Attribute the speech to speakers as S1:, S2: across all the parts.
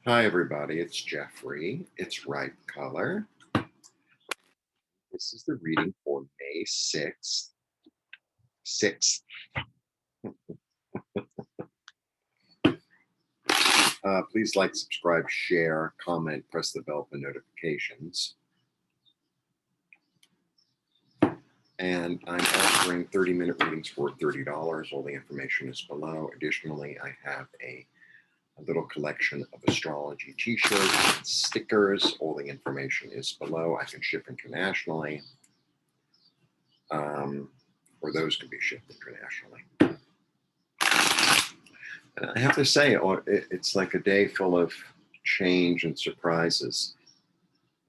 S1: Hi, everybody. It's Jeffrey. It's right color. This is the reading for May 6th. 6th. Please like, subscribe, share, comment, press the bell for notifications. And I'm offering 30-minute readings for $30. All the information is below. Additionally, I have a little collection of astrology t-shirts and stickers. All the information is below. I can ship internationally. Or those can be shipped internationally. And I have to say, it's like a day full of change and surprises.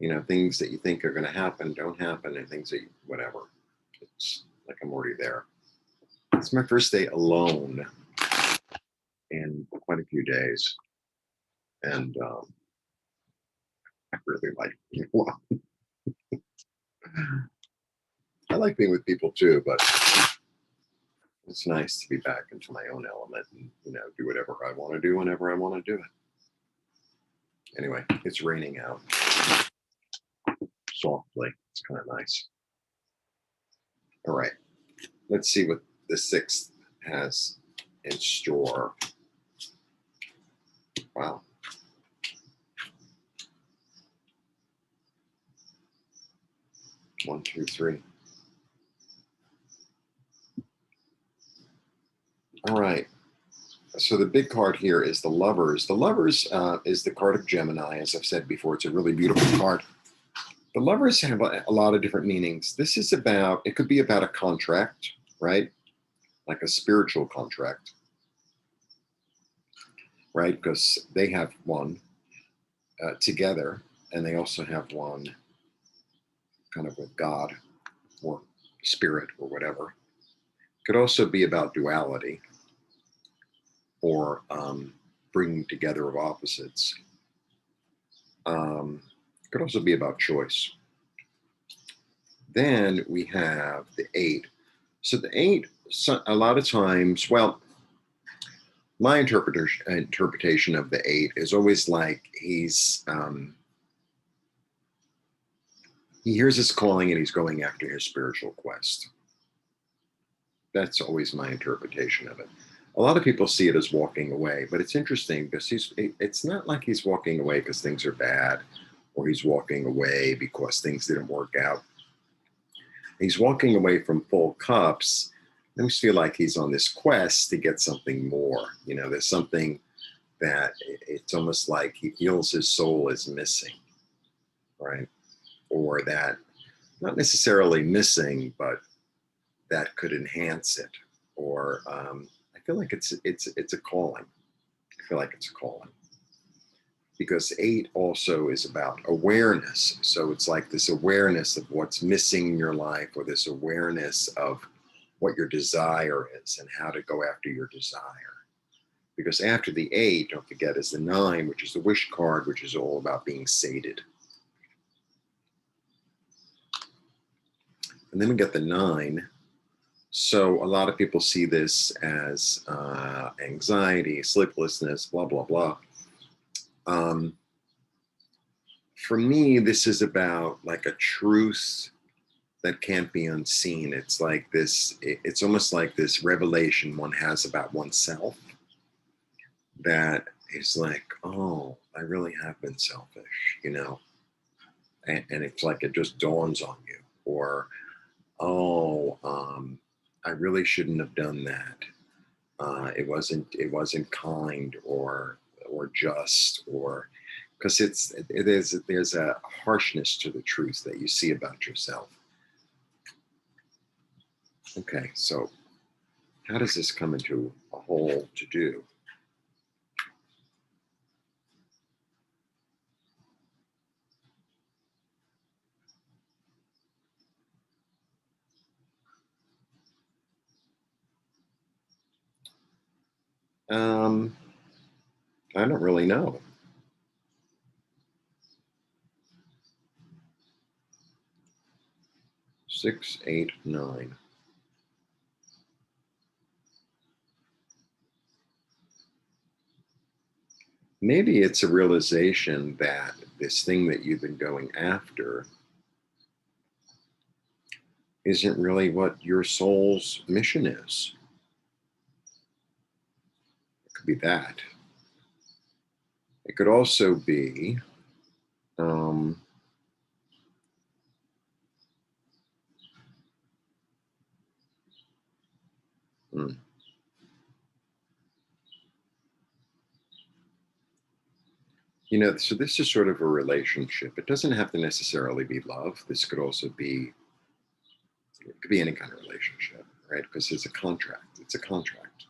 S1: You know, things that you think are going to happen don't happen, and things that whatever. It's like I'm already there. It's my first day alone in quite a few days, and I really like being alone. I like being with people too, but it's nice to be back into my own element and, do whatever I want to do whenever I want to do it. Anyway, it's raining out softly. It's kind of nice. All right, let's see what the 6th has in store. Wow. One, two, three. All right. So the big card here is the Lovers. The Lovers is the card of Gemini. As I've said before, it's a really beautiful card. The Lovers have a lot of different meanings. This is about, it could be about a contract, right? Like a spiritual contract, right? Because they have one together, and they also have one kind of with God or spirit or whatever. Could also be about duality or bringing together of opposites. Could also be about choice. Then we have the 8. So the 8, a lot of times, well, my interpretation of the 8 is always like he hears his calling and he's going after his spiritual quest. That's always my interpretation of it. A lot of people see it as walking away, but it's interesting because it's not like he's walking away because things are bad, or he's walking away because things didn't work out. He's walking away from full cups. I always feel like he's on this quest to get something more. There's something that it's almost like he feels his soul is missing, right? Or that, not necessarily missing, but that could enhance it. Or I feel like it's a calling. I feel like it's a calling. Because 8 also is about awareness. So it's like this awareness of what's missing in your life, or this awareness of what your desire is and how to go after your desire. Because after the 8, don't forget, is the 9, which is the wish card, which is all about being sated. And then we get the 9. So a lot of people see this as anxiety, sleeplessness, blah, blah, blah. For me, this is about like a truth that can't be unseen. It's like this, it's almost like this revelation one has about oneself that is like, oh, I really have been selfish, and it's like it just dawns on you. Or, oh, I really shouldn't have done that. It wasn't kind or just, or because there's a harshness to the truth that you see about yourself. Okay, so how does this come into a whole to do? I don't really know. Six, 8, 9. Maybe it's a realization that this thing that you've been going after isn't really what your soul's mission is. It could be that. It could also be, um, hmm, so this is sort of a relationship. It doesn't have to necessarily be love. This could also be, it could be any kind of relationship, right? Because it's a contract. It's a contract.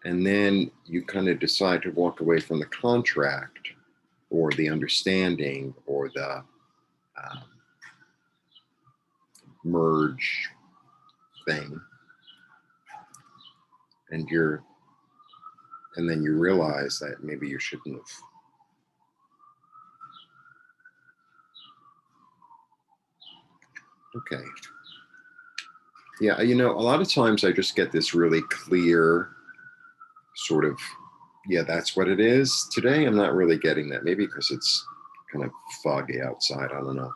S1: And then you kind of decide to walk away from the contract or the understanding or the um, merge thing, and then you realize that maybe you shouldn't have. Okay. Yeah, a lot of times I just get this really clear sort of, yeah, that's what it is. Today I'm not really getting that. Maybe because it's kind of foggy outside. I don't know.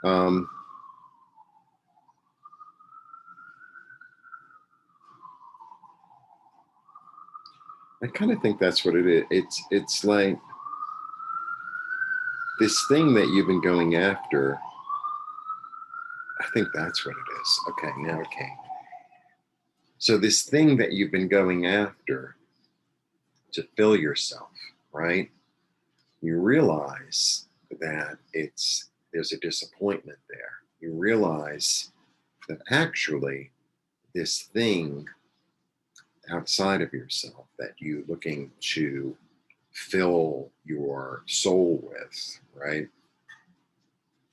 S1: Um, I kind of think that's what it is. It's like this thing that you've been going after. I think that's what it is. Okay, now it came. So this thing that you've been going after to fill yourself, right? You realize that there's a disappointment there. You realize that actually this thing outside of yourself that you looking to fill your soul with, right?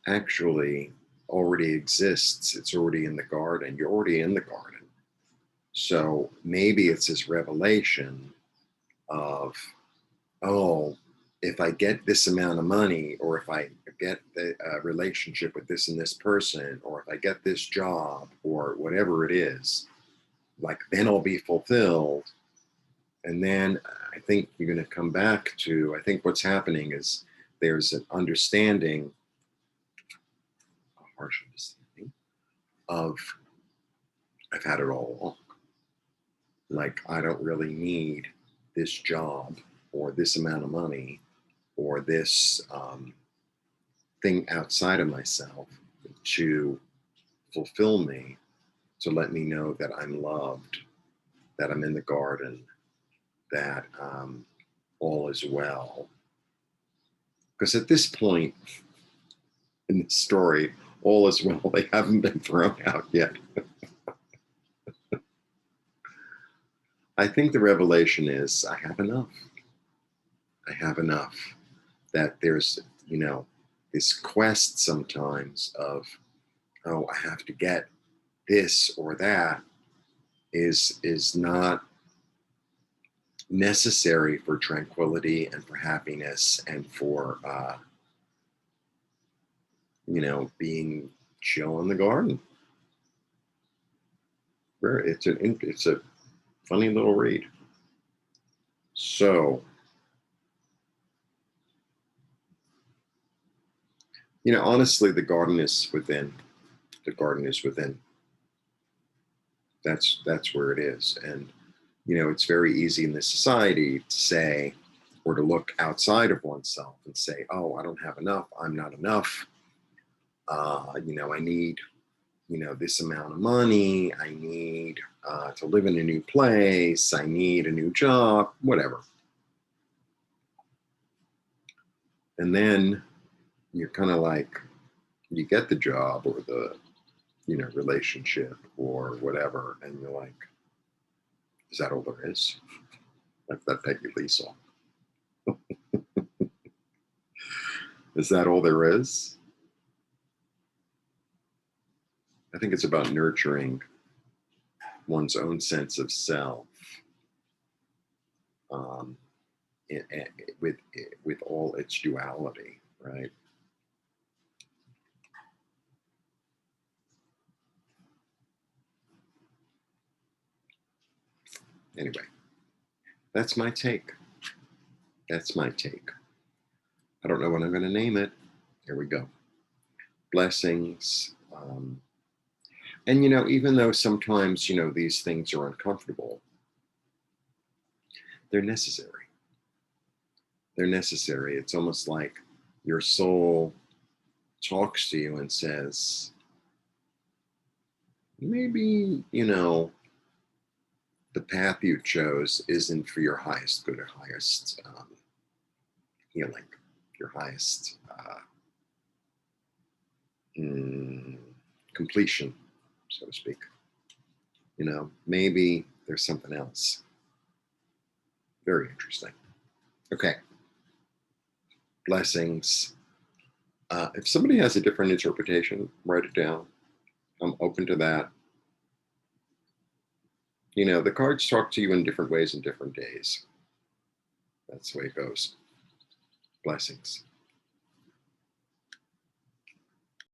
S1: Actually already exists. It's already in the garden. You're already in the garden. So maybe it's this revelation of, oh, if I get this amount of money, or if I get the relationship with this and this person, or if I get this job, or whatever it is, like then I'll be fulfilled. And then I think you're going to come back to, I think what's happening is there's an understanding, a harsh understanding of, I've had it all along. Like, I don't really need this job or this amount of money or this thing outside of myself to fulfill me, to let me know that I'm loved, that I'm in the garden, that all is well. Because at this point in the story, all is well. They haven't been thrown out yet. I think the revelation is I have enough. I have enough. That there's, this quest sometimes of, oh, I have to get this or that is not necessary for tranquility and for happiness and for being chill in the garden. It's a funny little read. So, honestly, the garden is within. The garden is within. That's where it is. And it's very easy in this society to say, or to look outside of oneself and say, oh, I don't have enough, I'm not enough. I need, this amount of money, I need to live in a new place, I need a new job, whatever. And then you're kind of like, you get the job or the, relationship or whatever, and you're like, is that all there is? Like that Peggy Lee song. Is that all there is? I think it's about nurturing one's own sense of self, um, with all its duality, right? Anyway, That's my take. That's my take. I don't know what I'm going to name it. Here we go. Blessings. And, even though sometimes, these things are uncomfortable, they're necessary. They're necessary. It's almost like your soul talks to you and says, maybe, the path you chose isn't for your highest good or highest healing, your highest completion, so to speak. Maybe there's something else. Very interesting. Okay. Blessings. If somebody has a different interpretation, write it down. I'm open to that. The cards talk to you in different ways and different days. That's the way it goes. Blessings.